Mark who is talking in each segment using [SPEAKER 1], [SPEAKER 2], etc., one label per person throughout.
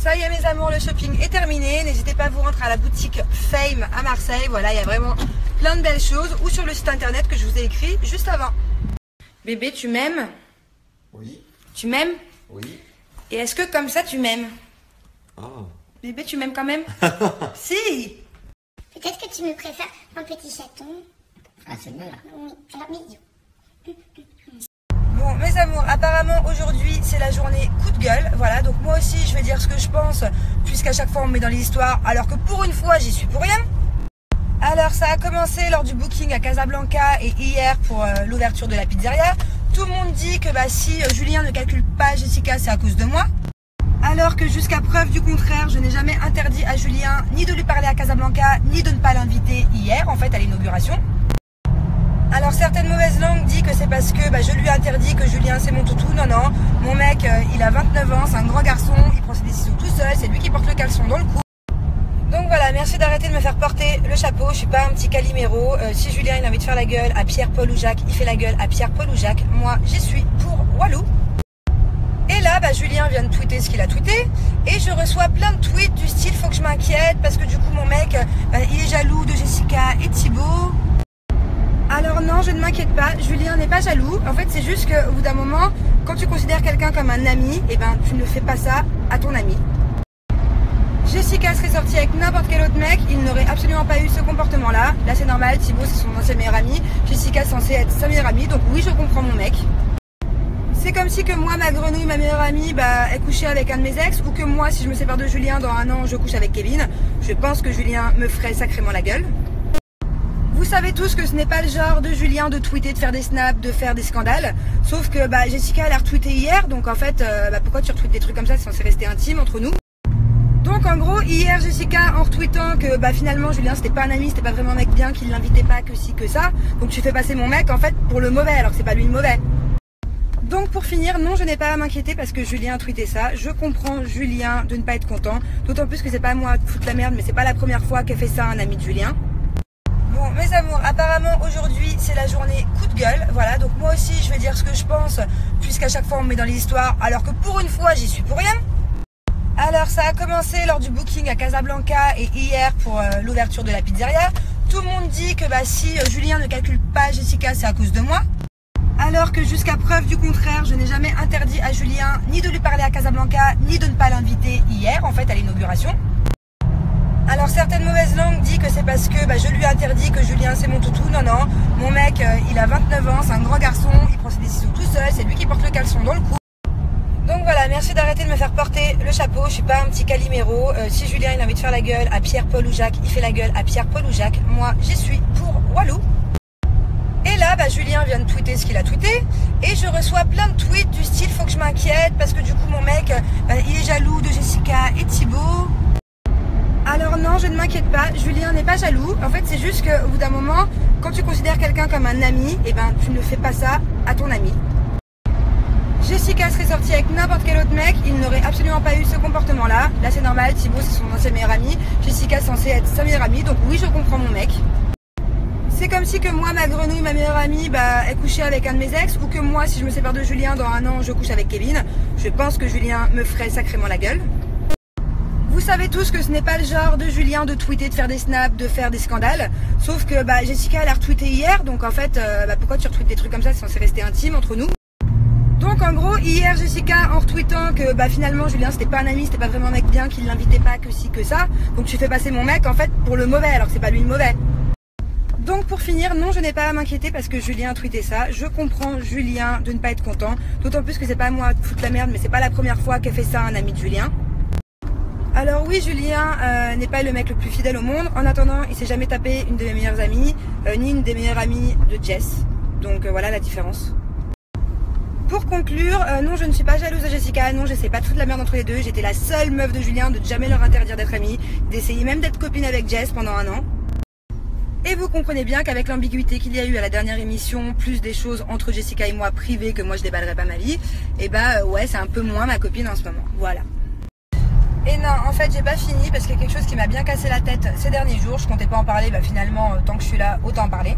[SPEAKER 1] Ça y est mes amours, le shopping est terminé. N'hésitez pas à vous rendre à la boutique Fame à Marseille. Voilà, il y a vraiment plein de belles choses. Ou sur le site internet que je vous ai écrit juste avant. Bébé, tu m'aimes?
[SPEAKER 2] Oui.
[SPEAKER 1] Tu m'aimes?
[SPEAKER 2] Oui.
[SPEAKER 1] Et est-ce que comme ça tu m'aimes?
[SPEAKER 2] Ah.
[SPEAKER 1] Bébé, tu m'aimes quand même? Si.
[SPEAKER 3] Peut-être que tu me préfères un petit chaton.
[SPEAKER 4] Ah, c'est mieux là.
[SPEAKER 3] Oui, alors bisous.
[SPEAKER 1] Bon mes amours, apparemment aujourd'hui c'est la journée coup de gueule. Voilà, donc moi aussi je vais dire ce que je pense, puisqu'à chaque fois on me met dans les histoires, alors que pour une fois j'y suis pour rien. Alors ça a commencé lors du booking à Casablanca et hier pour l'ouverture de la pizzeria. Tout le monde dit que si Julien ne calcule pas Jessica, c'est à cause de moi. Alors que jusqu'à preuve du contraire, je n'ai jamais interdit à Julien ni de lui parler à Casablanca, ni de ne pas l'inviter hier en fait à l'inauguration. Alors certaines mauvaises langues disent que c'est parce que je lui ai interdit que Julien c'est mon toutou. Non, non, mon mec il a 29 ans, c'est un grand garçon, il prend ses décisions tout seul, c'est lui qui porte le caleçon dans le cou. Donc voilà, merci d'arrêter de me faire porter le chapeau, je suis pas un petit Calimero. Si Julien il a envie de faire la gueule à Pierre, Paul ou Jacques, il fait la gueule à Pierre, Paul ou Jacques. Moi j'y suis pour Walou. Et là, Julien vient de tweeter ce qu'il a tweeté et je reçois plein de tweets du style faut que je m'inquiète parce que du coup mon mec il est jaloux de Jessica et Thibaut. Alors non, je ne m'inquiète pas, Julien n'est pas jaloux. En fait, c'est juste qu'au bout d'un moment, quand tu considères quelqu'un comme un ami, tu ne fais pas ça à ton ami. Jessica serait sortie avec n'importe quel autre mec, il n'aurait absolument pas eu ce comportement-là. Là, c'est normal, Thibaut, c'est son ancien meilleur ami. Jessica est censée être sa meilleure amie, donc oui, je comprends mon mec. C'est comme si que moi, ma grenouille, ma meilleure amie, est couchée avec un de mes ex, ou que moi, si je me sépare de Julien dans un an, je couche avec Kevin. Je pense que Julien me ferait sacrément la gueule. Vous savez tous que ce n'est pas le genre de Julien de tweeter, de faire des snaps, de faire des scandales. Sauf que Jessica elle a retweeté hier, donc en fait, pourquoi tu retweets des trucs comme ça, c'est censé rester intime entre nous. Donc en gros, hier Jessica en retweetant que finalement Julien c'était pas un ami, c'était pas vraiment un mec bien, qu'il l'invitait pas, que si, que ça. Donc tu fais passer mon mec en fait pour le mauvais, alors que c'est pas lui le mauvais. Donc pour finir, non je n'ai pas à m'inquiéter parce que Julien a tweeté ça. Je comprends Julien de ne pas être content, d'autant plus que c'est pas à moi de foutre la merde, mais c'est pas la première fois qu'elle fait ça à un ami de Julien. Bon mes amours, apparemment aujourd'hui c'est la journée coup de gueule. Voilà, donc moi aussi je vais dire ce que je pense, puisqu'à chaque fois on me met dans les histoires, alors que pour une fois j'y suis pour rien. Alors ça a commencé lors du booking à Casablanca et hier pour l'ouverture de la pizzeria. Tout le monde dit que si Julien ne calcule pas Jessica, c'est à cause de moi. Alors que jusqu'à preuve du contraire, je n'ai jamais interdit à Julien ni de lui parler à Casablanca, ni de ne pas l'inviter hier en fait à l'inauguration. Alors certaines mauvaises langues disent que c'est parce que je lui ai interdit que Julien c'est mon toutou. Non, non, mon mec il a 29 ans, c'est un grand garçon, il prend ses décisions tout seul, c'est lui qui porte le caleçon dans le cou. Donc voilà, merci d'arrêter de me faire porter le chapeau, je suis pas un petit Calimero. Si Julien il a envie de faire la gueule à Pierre, Paul ou Jacques, il fait la gueule à Pierre, Paul ou Jacques. Moi j'y suis pour Walou. Et là, Julien vient de tweeter ce qu'il a tweeté et je reçois plein de tweets du style faut que je m'inquiète parce que du coup mon mec il est jaloux de Jessica et Thibaut. Alors non, je ne m'inquiète pas, Julien n'est pas jaloux. En fait, c'est juste qu'au bout d'un moment, quand tu considères quelqu'un comme un ami, tu ne fais pas ça à ton ami. Jessica serait sortie avec n'importe quel autre mec, il n'aurait absolument pas eu ce comportement-là. Là, c'est normal, Thibaut, c'est son ancien meilleur ami. Jessica est censée être sa meilleure amie, donc oui, je comprends mon mec. C'est comme si que moi, ma grenouille, ma meilleure amie, est couchée avec un de mes ex, ou que moi, si je me sépare de Julien dans un an, je couche avec Kevin. Je pense que Julien me ferait sacrément la gueule. Vous savez tous que ce n'est pas le genre de Julien de tweeter, de faire des snaps, de faire des scandales. Sauf que Jessica elle a retweeté hier, donc en fait, pourquoi tu retweets des trucs comme ça, c'est censé rester intime entre nous. Donc en gros, hier Jessica en retweetant que finalement Julien c'était pas un ami, c'était pas vraiment un mec bien, qu'il l'invitait pas, que si, que ça. Donc tu fais passer mon mec en fait pour le mauvais, alors que c'est pas lui le mauvais. Donc pour finir, non je n'ai pas à m'inquiéter parce que Julien a tweeté ça. Je comprends Julien de ne pas être content, d'autant plus que c'est pas à moi de foutre la merde, mais c'est pas la première fois qu'elle fait ça à un ami de Julien. Alors oui, Julien n'est pas le mec le plus fidèle au monde. En attendant, il s'est jamais tapé une de mes meilleures amies, ni une des meilleures amies de Jess. Donc voilà la différence. Pour conclure, non je ne suis pas jalouse de Jessica, non j'essaie pas de foutre la merde entre les deux. J'étais la seule meuf de Julien de jamais leur interdire d'être amies, d'essayer même d'être copine avec Jess pendant un an. Et vous comprenez bien qu'avec l'ambiguïté qu'il y a eu à la dernière émission, plus des choses entre Jessica et moi privées que moi je déballerai pas ma vie, et ouais c'est un peu moins ma copine en ce moment, voilà. Et non, en fait j'ai pas fini parce qu'il y a quelque chose qui m'a bien cassé la tête ces derniers jours. Je comptais pas en parler, finalement tant que je suis là autant en parler.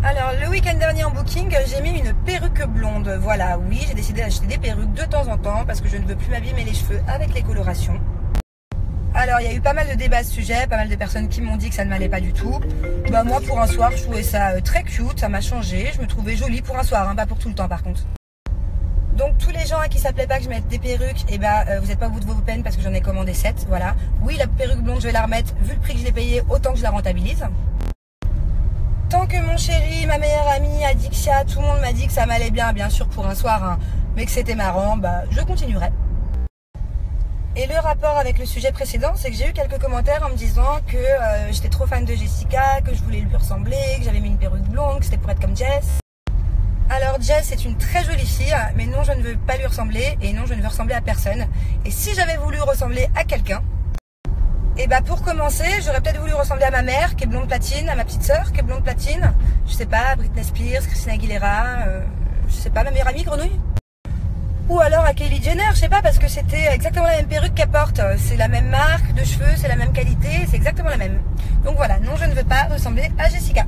[SPEAKER 1] Alors le week-end dernier en booking, j'ai mis une perruque blonde. Voilà, oui, j'ai décidé d'acheter des perruques de temps en temps parce que je ne veux plus m'abîmer les cheveux avec les colorations. Alors il y a eu pas mal de débats à ce sujet, pas mal de personnes qui m'ont dit que ça ne m'allait pas du tout. Bah moi pour un soir je trouvais ça très cute, ça m'a changé, je me trouvais jolie pour un soir, hein, pas pour tout le temps par contre. Donc tous les gens à qui ça plaît pas que je mette des perruques, et vous n'êtes pas au bout de vos peines parce que j'en ai commandé 7, voilà. Oui, la perruque blonde je vais la remettre, vu le prix que je l'ai payé, autant que je la rentabilise. Tant que mon chéri, ma meilleure amie, Adixia, tout le monde m'a dit que ça m'allait bien sûr pour un soir, hein, mais que c'était marrant, bah je continuerai. Et le rapport avec le sujet précédent, c'est que j'ai eu quelques commentaires en me disant que j'étais trop fan de Jessica, que je voulais lui ressembler, que j'avais mis une perruque blonde, que c'était pour être comme Jess. Alors Jess est une très jolie fille, mais non, je ne veux pas lui ressembler, et non, je ne veux ressembler à personne. Et si j'avais voulu ressembler à quelqu'un, et bah pour commencer, j'aurais peut-être voulu ressembler à ma mère, qui est blonde platine, à ma petite sœur, qui est blonde platine, je sais pas, Britney Spears, Christina Aguilera, je sais pas, ma meilleure amie Grenouille. Ou alors à Kylie Jenner, je sais pas, parce que c'était exactement la même perruque qu'elle porte. C'est la même marque de cheveux, c'est la même qualité, c'est exactement la même. Donc voilà, non, je ne veux pas ressembler à Jessica.